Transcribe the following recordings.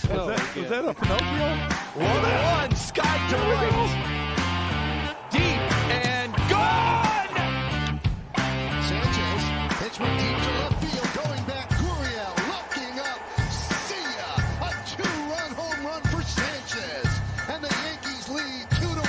Was that a Pinocchio? 1-1, Scott to right. Deep and gone! Sanchez, pitch went deep to left field, going back. Gurriel looking up. See ya! A 2-run home run for Sanchez. And the Yankees lead 2-1.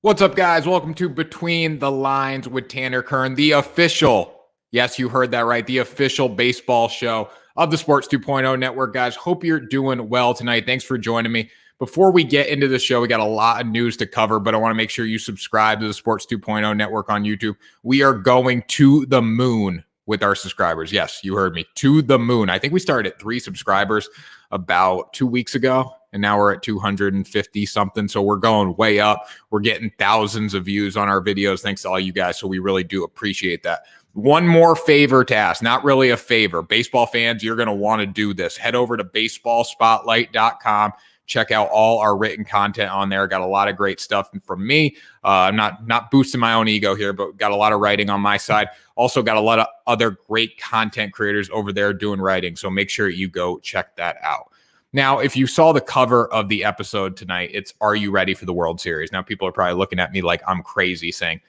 What's up, guys? Welcome to Between the Lines with Tanner Kern, the official, yes, you heard that right, the official baseball show of the Sports 2.0 Network, guys. Hope you're doing well tonight. Thanks for joining me. Before we get into the show, we got a lot of news to cover, but I want to make sure you subscribe to the Sports 2.0 Network on YouTube. We are going to the moon with our subscribers. Yes, you heard me, to the moon. I think we started at 3 subscribers about 2 weeks ago, and now we're at 250 something. So we're going way up. We're getting thousands of views on our videos. Thanks to all you guys. So we really do appreciate that. One more favor to ask, not really a favor. Baseball fans, you're going to want to do this. Head over to baseballspotlight.com. Check out all our written content on there. Got a lot of great stuff from me. I'm not boosting my own ego here, but got a lot of writing on my side. Also got a lot of other great content creators over there doing writing. So make sure you go check that out. Now, if you saw the cover of the episode tonight, it's Are You Ready for the World Series? Now, people are probably looking at me like I'm crazy saying,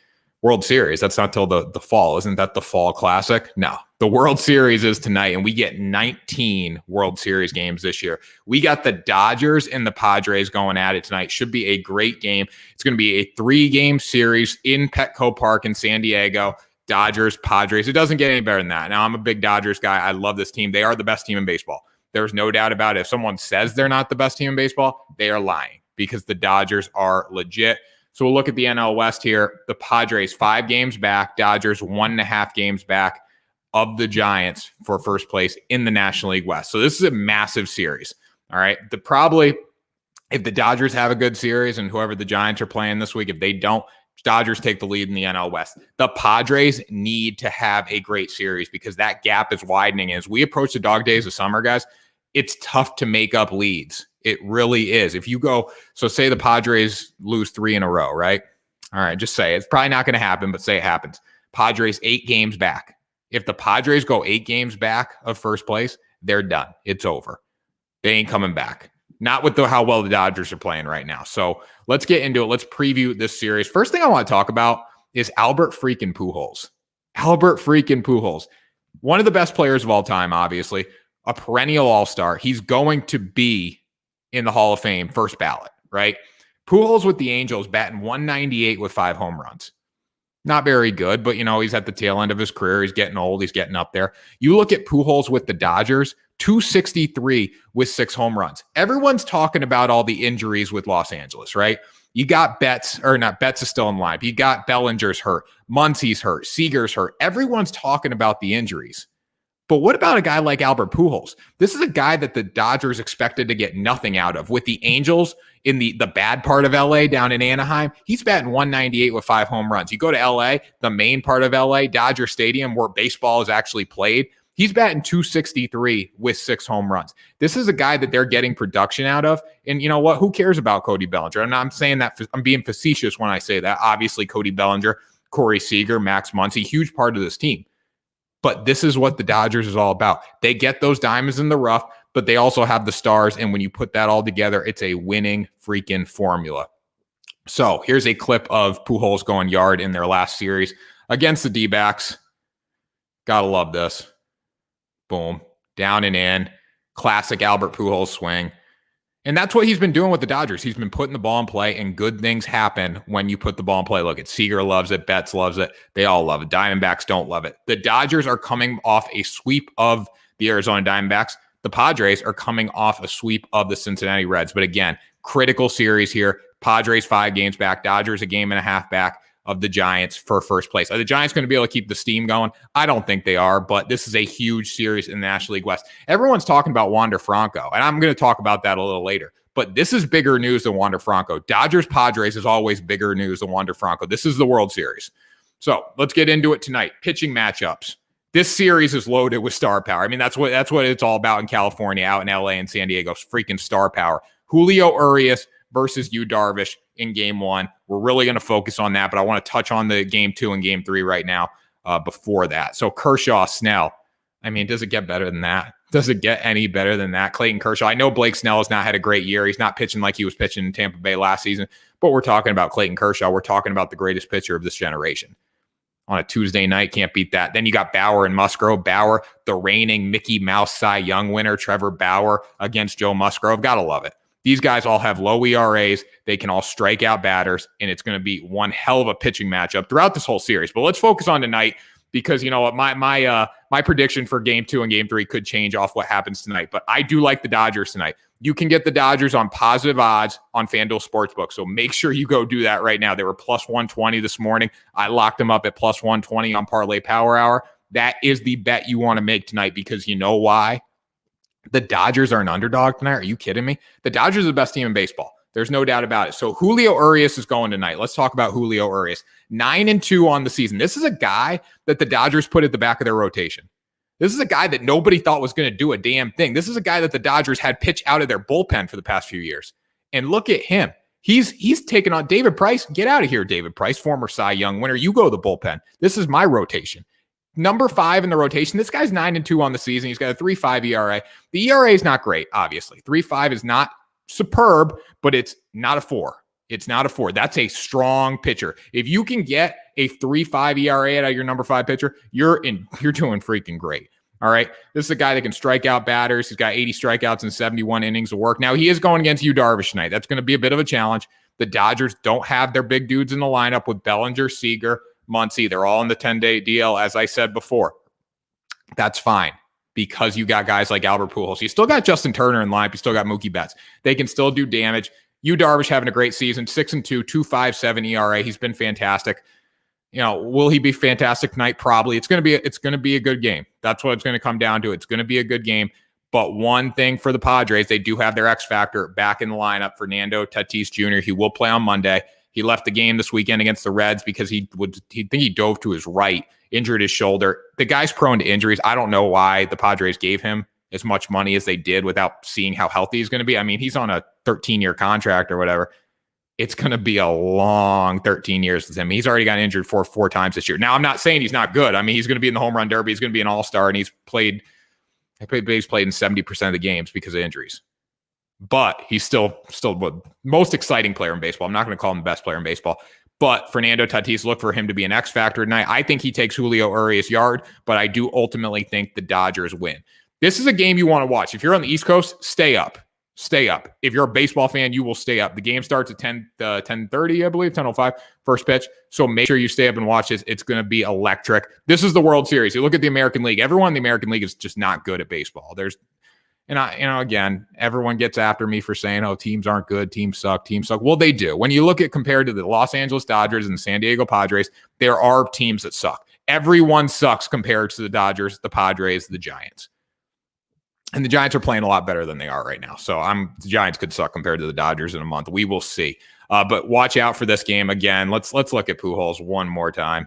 World Series, that's not till the fall. Isn't that the fall classic? No, the World Series is tonight, and we get 19 World Series games this year. We got the Dodgers and the Padres going at it tonight. Should be a great game. It's going to be a 3-game series in Petco Park in San Diego. Dodgers, Padres. It doesn't get any better than that. Now, I'm a big Dodgers guy. I love this team. They are the best team in baseball. There's no doubt about it. If someone says they're not the best team in baseball, they are lying because the Dodgers are legit. So we'll look at the NL West here. The Padres 5 games back, Dodgers 1.5 games back of the Giants for first place in the National League West. So this is a massive series. All right. Probably if the Dodgers have a good series and whoever the Giants are playing this week, if they don't, Dodgers take the lead in the NL West. The Padres need to have a great series because that gap is widening. As we approach the dog days of summer, guys, it's tough to make up leads. It really is. If you go, so say the Padres lose 3 in a row, right? All right, just say it. It's probably not going to happen, but say it happens. Padres 8 games back. If the Padres go 8 games back of first place, they're done. It's over. They ain't coming back. Not with how well the Dodgers are playing right now. So let's get into it. Let's preview this series. First thing I want to talk about is Albert freaking Pujols. Albert freaking Pujols. One of the best players of all time, obviously. A perennial all-star. He's going to be in the Hall of Fame first ballot, right? Pujols with the Angels batting 198 with 5 home runs. Not very good, but, he's at the tail end of his career. He's getting old. He's getting up there. You look at Pujols with the Dodgers, 263 with 6 home runs. Everyone's talking about all the injuries with Los Angeles, right? You got Betts is still in line. You got Bellinger's hurt. Muncy's hurt. Seager's hurt. Everyone's talking about the injuries. But what about a guy like Albert Pujols? This is a guy that the Dodgers expected to get nothing out of. With the Angels in the bad part of LA down in Anaheim, he's batting 198 with 5 home runs. You go to LA, the main part of LA, Dodger Stadium, where baseball is actually played, he's batting 263 with 6 home runs. This is a guy that they're getting production out of. And you know what? Who cares about Cody Bellinger? I'm saying that, I'm being facetious when I say that. Obviously, Cody Bellinger, Corey Seager, Max Muncy, huge part of this team. But this is what the Dodgers is all about. They get those diamonds in the rough, but they also have the stars. And when you put that all together, it's a winning freaking formula. So here's a clip of Pujols going yard in their last series against the D-backs. Gotta love this. Boom. Down and in. Classic Albert Pujols swing. And that's what he's been doing with the Dodgers. He's been putting the ball in play, and good things happen when you put the ball in play. Look, Seager loves it. Betts loves it. They all love it. Diamondbacks don't love it. The Dodgers are coming off a sweep of the Arizona Diamondbacks. The Padres are coming off a sweep of the Cincinnati Reds. But again, critical series here. Padres 5 games back. Dodgers a game and a half back of the Giants for first place. Are the Giants going to be able to keep the steam going? I don't think they are, but this is a huge series in the National League West. Everyone's talking about Wander Franco, and I'm going to talk about that a little later. But this is bigger news than Wander Franco. Dodgers-Padres is always bigger news than Wander Franco. This is the World Series. So let's get into it tonight. Pitching matchups. This series is loaded with star power. I mean, that's what it's all about in California, out in LA and San Diego. Freaking star power. Julio Urias versus Yu Darvish in game 1. We're really going to focus on that, but I want to touch on the game 2 and game 3 right now before that. So Kershaw, Snell. I mean, does it get better than that? Does it get any better than that? Clayton Kershaw. I know Blake Snell has not had a great year. He's not pitching like he was pitching in Tampa Bay last season, but we're talking about Clayton Kershaw. We're talking about the greatest pitcher of this generation. On a Tuesday night, can't beat that. Then you got Bauer and Musgrove. Bauer, the reigning Mickey Mouse Cy Young winner, Trevor Bauer against Joe Musgrove. Gotta love it. These guys all have low ERAs. They can all strike out batters, and it's going to be one hell of a pitching matchup throughout this whole series. But let's focus on tonight, because you know what, my prediction for game 2 and game 3 could change off what happens tonight. But I do like the Dodgers tonight. You can get the Dodgers on positive odds on FanDuel Sportsbook, so make sure you go do that right now. They were plus 120 this morning. I locked them up at plus 120 on Parlay Power Hour. That is the bet you want to make tonight, because you know why? The Dodgers are an underdog tonight. Are you kidding me? The Dodgers are the best team in baseball. There's no doubt about it. So Julio Urias is going tonight. Let's talk about Julio Urias. 9-2 on the season. This is a guy that the Dodgers put at the back of their rotation. This is a guy that nobody thought was going to do a damn thing. This is a guy that the Dodgers had pitch out of their bullpen for the past few years. And look at him. He's taken on David Price. Get out of here, David Price, former Cy Young winner. You go to the bullpen. This is my rotation. Number 5 in the rotation. This guy's 9-2 on the season. He's got a 3.5 ERA. The ERA is not great, obviously. 3.5 is not superb, but it's not a 4. It's not a 4. That's a strong pitcher. If you can get a 3.5 ERA out of your number 5 pitcher, you're doing freaking great. All right. This is a guy that can strike out batters. He's got 80 strikeouts and 71 innings of work. Now, he is going against Yu Darvish tonight. That's going to be a bit of a challenge. The Dodgers don't have their big dudes in the lineup with Bellinger, Seager, Muncy. They're all in the 10-day DL, as I said before. That's fine, because you got guys like Albert Pujols. You still got Justin Turner in line. You still got Mookie Betts. They can still do damage. Yu Darvish having a great season, 6-2, 2.57 ERA. He's been fantastic. You know, will he be fantastic tonight? Probably. It's going to be a good game. That's what it's going to come down to. It's going to be a good game. But one thing for the Padres, they do have their X factor back in the lineup, Fernando Tatis Jr. He will play on Monday. He left the game this weekend against the Reds because he dove to his right, injured his shoulder. The guy's prone to injuries. I don't know why the Padres gave him as much money as they did without seeing how healthy he's going to be. I mean, he's on a 13-year contract or whatever. It's going to be a long 13 years with him. He's already got injured four times this year. Now, I'm not saying he's not good. I mean, he's going to be in the home run derby. He's going to be an all-star, and he's played in 70% of the games because of injuries. But he's still the most exciting player in baseball. I'm not going to call him the best player in baseball. But Fernando Tatis, look for him to be an X factor tonight. I think he takes Julio Urias yard, but I do ultimately think the Dodgers win. This is a game you want to watch. If you're on the East Coast, stay up. Stay up. If you're a baseball fan, you will stay up. The game starts at 10:30, I believe, 10:05, first pitch. So make sure you stay up and watch this. It's going to be electric. This is the World Series. You look at the American League. Everyone in the American League is just not good at baseball. Again, everyone gets after me for saying, oh, teams aren't good, teams suck. Well, they do. When you look at compared to the Los Angeles Dodgers and the San Diego Padres, there are teams that suck. Everyone sucks compared to the Dodgers, the Padres, the Giants. And the Giants are playing a lot better than they are right now. So the Giants could suck compared to the Dodgers in a month. We will see. But watch out for this game again. Let's look at Pujols one more time.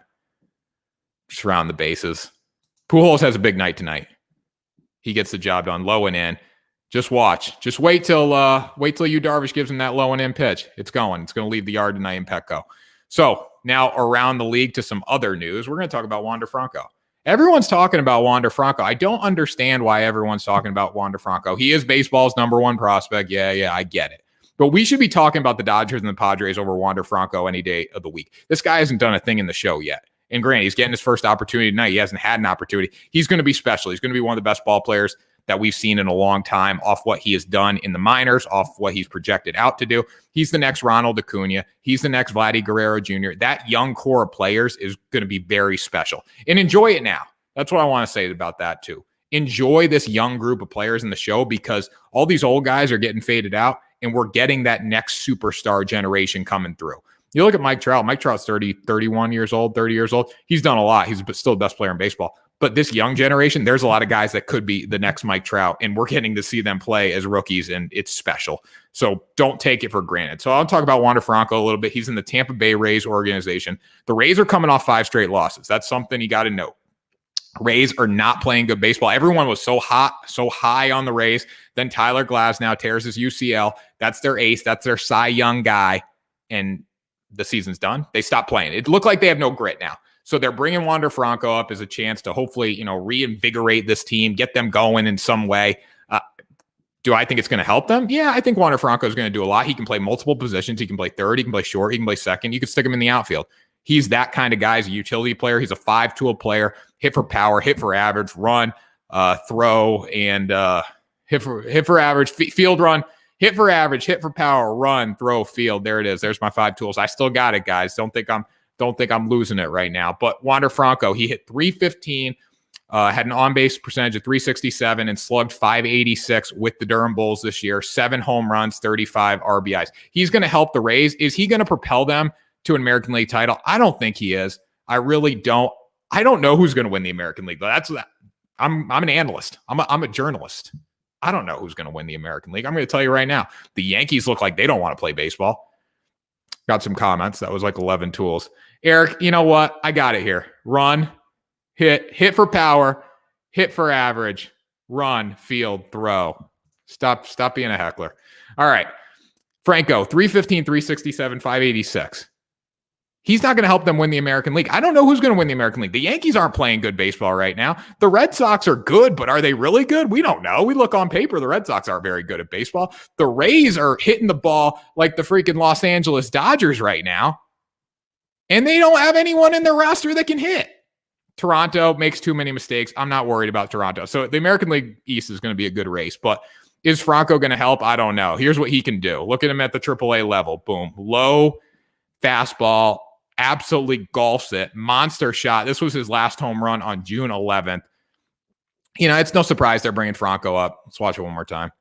Just around the bases. Pujols has a big night tonight. He gets the job done low and in. Just watch. Just wait till Yu Darvish gives him that low and in pitch. It's going. It's going to leave the yard tonight in Petco. So now around the league to some other news. We're going to talk about Wander Franco. Everyone's talking about Wander Franco. I don't understand why everyone's talking about Wander Franco. He is baseball's number 1 prospect. Yeah, I get it. But we should be talking about the Dodgers and the Padres over Wander Franco any day of the week. This guy hasn't done a thing in the show yet. And granted, he's getting his first opportunity tonight. He hasn't had an opportunity. He's going to be special. He's going to be one of the best ball players that we've seen in a long time off what he has done in the minors, off what he's projected out to do. He's the next Ronald Acuna. He's the next Vladdy Guerrero Jr. That young core of players is going to be very special. And enjoy it now. That's what I want to say about that too. Enjoy this young group of players in the show, because all these old guys are getting faded out and we're getting that next superstar generation coming through. You look at Mike Trout. Mike Trout's 31 years old, 30 years old. He's done a lot. He's still the best player in baseball. But this young generation, there's a lot of guys that could be the next Mike Trout, and we're getting to see them play as rookies, and it's special. So don't take it for granted. So I'll talk about Wander Franco a little bit. He's in the Tampa Bay Rays organization. The Rays are coming off 5 straight losses. That's something you got to note. Rays are not playing good baseball. Everyone was so high on the Rays. Then Tyler Glasnow tears his UCL. That's their ace. That's their Cy Young guy. And the season's done. They stopped playing. It looked like they have no grit now. So they're bringing Wander Franco up as a chance to hopefully, reinvigorate this team, get them going in some way. Do I think it's going to help them? Yeah, I think Wander Franco is going to do a lot. He can play multiple positions. He can play third. He can play short. He can play second. You could stick him in the outfield. He's that kind of guy. He's a utility player. He's a 5-tool player. Hit for power, hit for average, run, throw, and hit for average, field run, hit for average, hit for power, run, throw, field. There it is. There's my 5 tools. I still got it, guys. Don't think I'm losing it right now. But Wander Franco, he hit 315, had an on-base percentage of 367, and slugged 586 with the Durham Bulls this year. 7 home runs, 35 RBIs. He's going to help the Rays. Is he going to propel them to an American League title? I don't think he is. I really don't. I don't know who's going to win the American League. But I'm an analyst. I'm a journalist. I don't know who's going to win the American League. I'm going to tell you right now. The Yankees look like they don't want to play baseball. Got some comments. That was like 11 tools. Eric, you know what? I got it here. Run, hit for power, hit for average, run, field, throw. Stop being a heckler. All right. Franco, 315, 367, 586. He's not going to help them win the American League. I don't know who's going to win the American League. The Yankees aren't playing good baseball right now. The Red Sox are good, but are they really good? We don't know. We look on paper. The Red Sox aren't very good at baseball. The Rays are hitting the ball like the freaking Los Angeles Dodgers right now. And they don't have anyone in their roster that can hit. Toronto makes too many mistakes. I'm not worried about Toronto. So the American League East is going to be a good race. But is Franco going to help? I don't know. Here's what he can do. Look at him at the AAA level. Boom. Low fastball. Absolutely golfs it. Monster shot. This was his last home run on June 11th. It's no surprise they're bringing Franco up. Let's watch it one more time.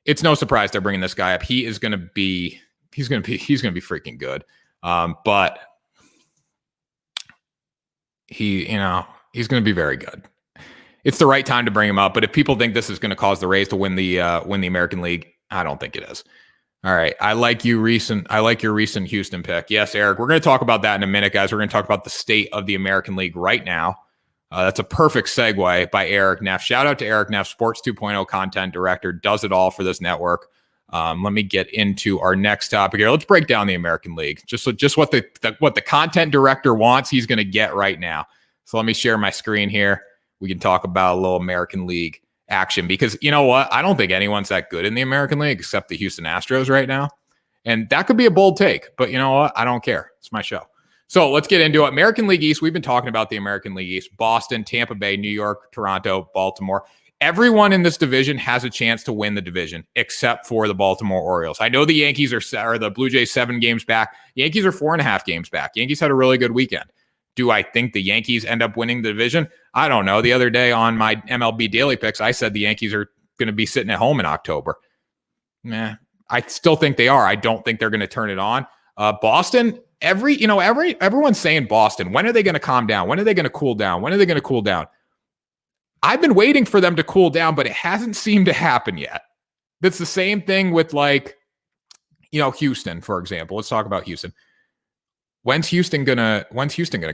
It's no surprise they're bringing this guy up. He's going to be freaking good. But he's going to be very good. It's the right time to bring him up. But if people think this is going to cause the Rays to win the American League, I don't think it is. All right. I like your recent Houston pick. Yes, Eric, we're going to talk about that in a minute, guys. We're going to talk about the state of the American League right now. That's a perfect segue by Eric Neff. Shout out to Eric Neff, Sports 2.0 content director, does it all for this network. Let me get into our next topic here. Let's break down the American League. Just what the content director wants, he's going to get right now. So let me share my screen here. We can talk about a little American League action, because you know what? I don't think anyone's that good in the American League except the Houston Astros right now. And that could be a bold take, but you know what? I don't care. It's my show. So let's get into it. American League East. We've been talking about the American League East. Boston, Tampa Bay, New York, Toronto, Baltimore. Everyone in this division has a chance to win the division except for the Baltimore Orioles. I know the Yankees or the Blue Jays 7 games back. Yankees are 4.5 games back. Yankees had a really good weekend. Do I think the Yankees end up winning the division? I don't know. The other day on my MLB Daily Picks, I said the Yankees are going to be sitting at home in October. I still think they are. I don't think they're going to turn it on. Boston, everyone's saying Boston. When are they going to calm down? When are they going to cool down? When are they going to cool down? I've been waiting for them to cool down, but it hasn't seemed to happen yet. That's the same thing with Houston, for example. Let's talk about Houston. When's Houston gonna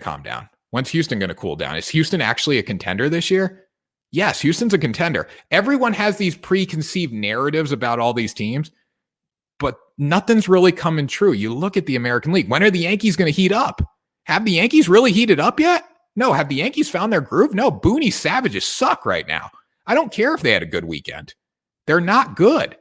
calm down? When's Houston gonna cool down? Is Houston actually a contender this year? Yes, Houston's a contender. Everyone has these preconceived narratives about all these teams, but nothing's really coming true. You look at the American League. When are the Yankees gonna heat up? Have the Yankees really heated up yet? No. Have the Yankees found their groove? No. Booney Savages suck right now. I don't care if they had a good weekend. They're not good.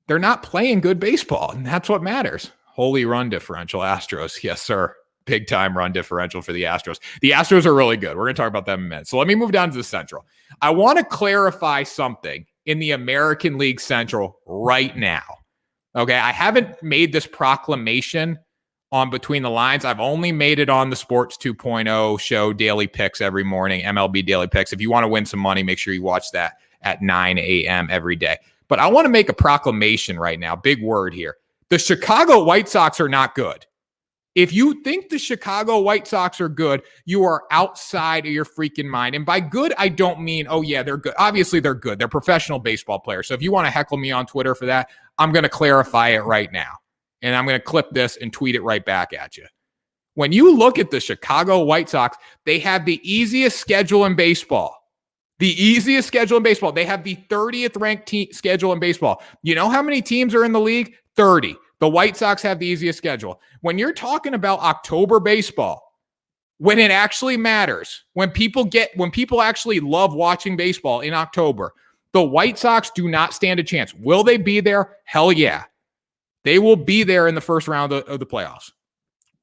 They're not playing good baseball, and that's what matters. Holy run differential, Astros. Yes, sir. Big time run differential for the Astros. The Astros are really good. We're going to talk about them in a minute. So let me move down to the Central. I want to clarify something in the American League Central right now. Okay, I haven't made this proclamation on Between the Lines. I've only made it on the Sports 2.0 show, Daily Picks every morning, MLB Daily Picks. If you want to win some money, make sure you watch that at 9 a.m. every day. But I want to make a proclamation right now. Big word here. The Chicago White Sox are not good. If you think the Chicago White Sox are good, you are outside of your freaking mind. And by good, I don't mean, oh yeah, they're good. Obviously, they're good. They're professional baseball players. So if you want to heckle me on Twitter for that, I'm going to clarify it right now. And I'm going to clip this and tweet it right back at you. When you look at the Chicago White Sox, they have the easiest schedule in baseball. The easiest schedule in baseball. They have the 30th ranked schedule in baseball. You know how many teams are in the league? 30. The White Sox have the easiest schedule. When you're talking about October baseball, when it actually matters, when people actually love watching baseball in October, the White Sox do not stand a chance. Will they be there? Hell yeah. They will be there in the first round of the playoffs.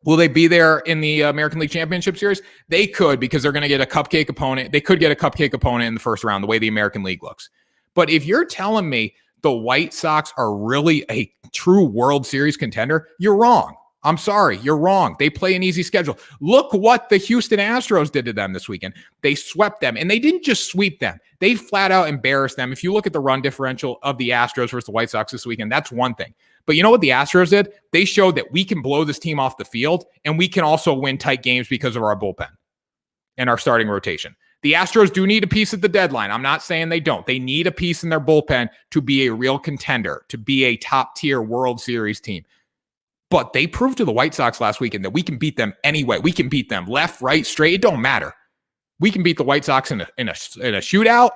Will they be there in the American League Championship Series? They could, because they're going to get a cupcake opponent. They could get a cupcake opponent in the first round, the way the American League looks. But if you're telling me the White Sox are really a true World Series contender, you're wrong. I'm sorry, you're wrong. They play an easy schedule. Look what the Houston Astros did to them this weekend. They swept them, and they didn't just sweep them. They flat out embarrassed them. If you look at the run differential of the Astros versus the White Sox this weekend, that's one thing. But you know what the Astros did? They showed that we can blow this team off the field, and we can also win tight games because of our bullpen and our starting rotation. The Astros do need a piece at the deadline. I'm not saying they don't. They need a piece in their bullpen to be a real contender, to be a top-tier World Series team. But they proved to the White Sox last weekend that we can beat them anyway. We can beat them left, right, straight. It don't matter. We can beat the White Sox in a shootout.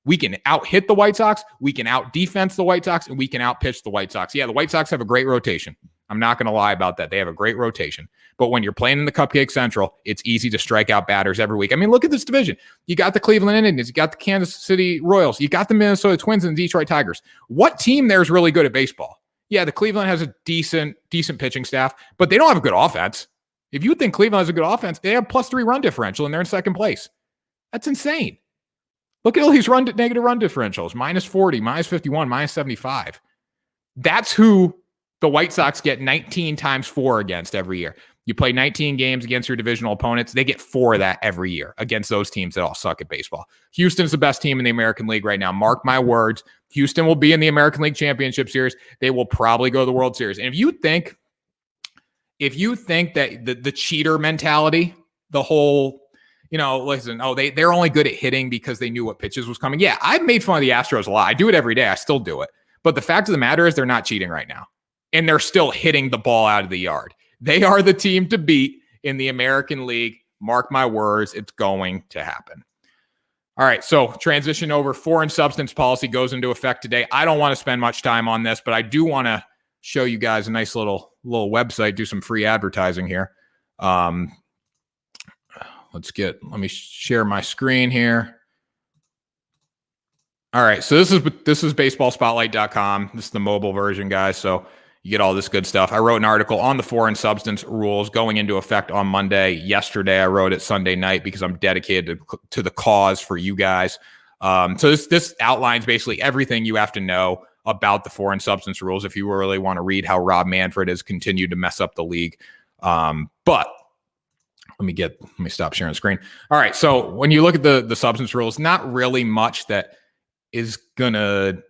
We can out-hit the White Sox. We can out-defense the White Sox, and we can out-pitch the White Sox. Yeah, the White Sox have a great rotation. I'm not going to lie about that. They have a great rotation. But when you're playing in the Cupcake Central, it's easy to strike out batters every week. I mean, look at this division. You got the Cleveland Indians. You got the Kansas City Royals. You got the Minnesota Twins and the Detroit Tigers. What team there is really good at baseball? Yeah, the Cleveland has a decent pitching staff, but they don't have a good offense. If you think Cleveland has a good offense, they have +3 run differential, and they're in second place. That's insane. Look at all these negative run differentials, -40, -51, -75. That's who the White Sox get 19 times 4 against every year. You play 19 games against your divisional opponents. They get 4 of that every year against those teams that all suck at baseball. Houston's the best team in the American League right now. Mark my words. Houston will be in the American League Championship Series. They will probably go to the World Series. And if you think that the cheater mentality, the whole, listen, they're only good at hitting because they knew what pitches was coming. Yeah, I've made fun of the Astros a lot. I do it every day. I still do it. But the fact of the matter is they're not cheating right now. And they're still hitting the ball out of the yard. They are the team to beat in the American League. Mark my words, it's going to happen. All right, so transition over. Foreign substance policy goes into effect today. I don't want to spend much time on this, but I do want to show you guys a nice little website, do some free advertising here. Let me share my screen here. All right, so this is baseballspotlight.com. This is the mobile version, guys, so you get all this good stuff. I wrote an article on the foreign substance rules going into effect on Monday. Yesterday, I wrote it Sunday night because I'm dedicated to the cause for you guys. So this outlines basically everything you have to know about the foreign substance rules if you really want to read how Rob Manfred has continued to mess up the league. But let me stop sharing the screen. All right, so when you look at the substance rules, not really much that is going to,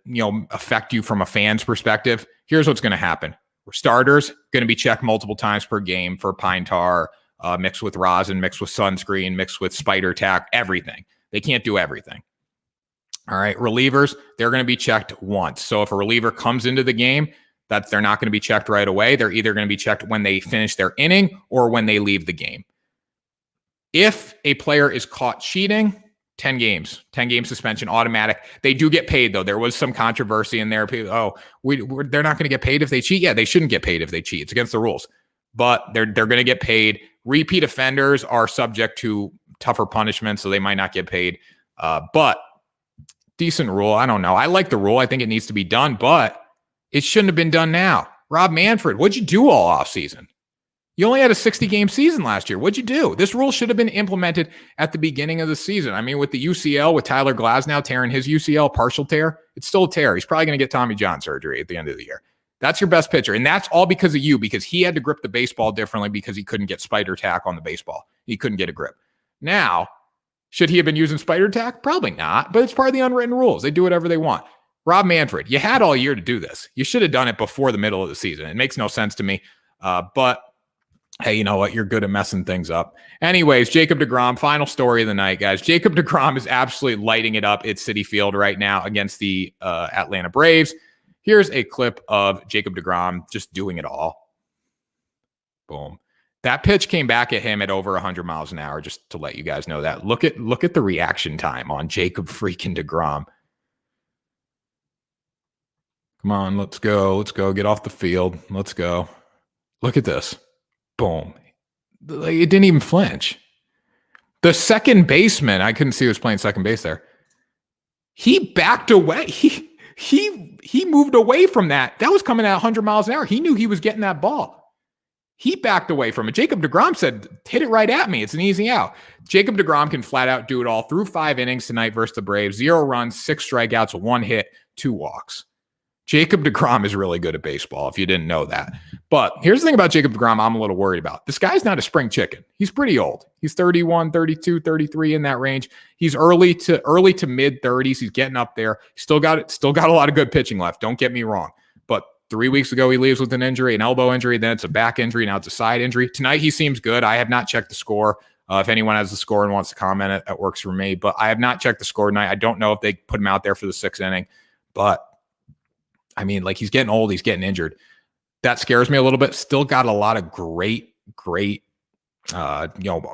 affect you from a fan's perspective. Here's what's going to happen. Starters going to be checked multiple times per game for pine tar, mixed with rosin, mixed with sunscreen, mixed with spider tack, everything. They can't do everything. All right. Relievers, they're going to be checked once. So if a reliever comes into the game, they're not going to be checked right away. They're either going to be checked when they finish their inning or when they leave the game. If a player is caught cheating, 10 game suspension, automatic. They do get paid, though. There was some controversy in there. People, they're not going to get paid if they cheat. Yeah, they shouldn't get paid if they cheat. It's against the rules. But they're going to get paid. Repeat offenders are subject to tougher punishment, so they might not get paid. But decent rule. I don't know. I like the rule. I think it needs to be done, but it shouldn't have been done now. Rob Manfred, what'd you do all offseason? You only had a 60-game season last year. What'd you do? This rule should have been implemented at the beginning of the season. I mean, with the UCL, with Tyler Glasnow tearing his UCL, partial tear, it's still a tear. He's probably going to get Tommy John surgery at the end of the year. That's your best pitcher. And that's all because of you, because he had to grip the baseball differently because he couldn't get spider tack on the baseball. He couldn't get a grip. Now, should he have been using spider tack? Probably not, but it's part of the unwritten rules. They do whatever they want. Rob Manfred, you had all year to do this. You should have done it before the middle of the season. It makes no sense to me, but hey, you know what? You're good at messing things up. Anyways, Jacob deGrom, final story of the night, guys. Jacob deGrom is absolutely lighting it up at Citi Field right now against the Atlanta Braves. Here's a clip of Jacob deGrom just doing it all. Boom. That pitch came back at him at over 100 miles an hour, just to let you guys know that. Look at the reaction time on Jacob freaking deGrom. Come on, let's go. Let's go. Get off the field. Let's go. Look at this. Boom. It didn't even flinch. The second baseman, I couldn't see who was playing second base there. He backed away. He moved away from that. That was coming at 100 miles an hour. He knew he was getting that ball. He backed away from it. Jacob deGrom said, hit it right at me. It's an easy out. Jacob deGrom can flat out do it all through 5 innings tonight versus the Braves. 0 runs, 6 strikeouts, 1 hit, 2 walks. Jacob deGrom is really good at baseball, if you didn't know that. But here's the thing about Jacob deGrom I'm a little worried about. This guy's not a spring chicken. He's pretty old. He's 31, 32, 33 in that range. He's early to mid 30s. He's getting up there. Still got a lot of good pitching left. Don't get me wrong. But 3 weeks ago, he leaves with an injury, an elbow injury. Then it's a back injury. Now it's a side injury. Tonight, he seems good. I have not checked the score. If anyone has the score and wants to comment, it that works for me. But I have not checked the score tonight. I don't know if they put him out there for the 6th inning. But I mean, like, he's getting old. He's getting injured. That scares me a little bit. Still got a lot of great,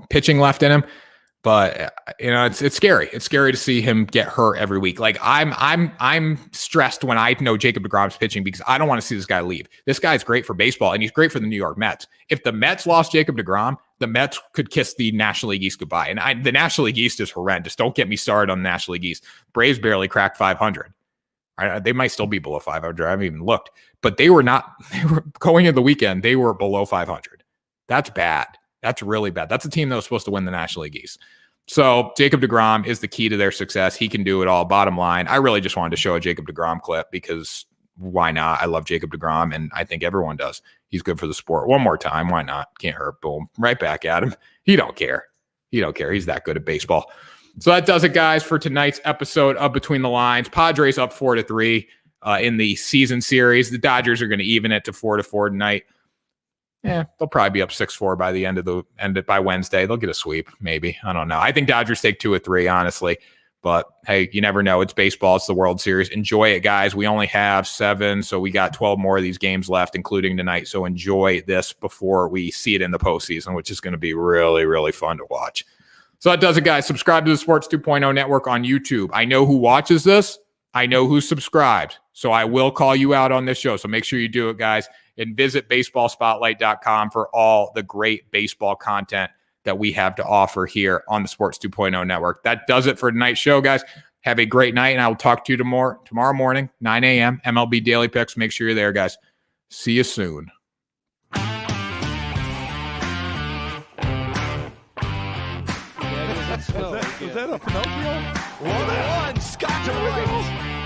pitching left in him. But it's scary. It's scary to see him get hurt every week. Like, I'm stressed when I know Jacob deGrom's pitching because I don't want to see this guy leave. This guy's great for baseball, and he's great for the New York Mets. If the Mets lost Jacob deGrom, the Mets could kiss the National League East goodbye. And the National League East is horrendous. Don't get me started on the National League East. Braves barely cracked 500. They might still be below 500. I haven't even looked, but they were going into the weekend. They were below 500. That's bad. That's really bad. That's a team that was supposed to win the National League East. So Jacob deGrom is the key to their success. He can do it all. Bottom line, I really just wanted to show a Jacob deGrom clip because why not? I love Jacob deGrom, and I think everyone does. He's good for the sport. One more time. Why not? Can't hurt. Boom. Right back at him. He don't care. He's that good at baseball. So that does it, guys, for tonight's episode of Between the Lines. Padres up 4-3 in the season series. The Dodgers are going to even it to 4-4 tonight. They'll probably be up 6-4 by the by Wednesday. They'll get a sweep, maybe. I don't know. I think Dodgers take 2 or 3, honestly. But hey, you never know. It's baseball. It's the World Series. Enjoy it, guys. We only have 7, so we got 12 more of these games left, including tonight. So enjoy this before we see it in the postseason, which is going to be really, really fun to watch. So that does it, guys. Subscribe to the Sports 2.0 Network on YouTube. I know who watches this. I know who's subscribed. So I will call you out on this show. So make sure you do it, guys. And visit baseballspotlight.com for all the great baseball content that we have to offer here on the Sports 2.0 Network. That does it for tonight's show, guys. Have a great night, and I will talk to you tomorrow morning, 9 a.m., MLB Daily Picks. Make sure you're there, guys. See you soon. Was that a Pinocchio? 1-1, Scott to right.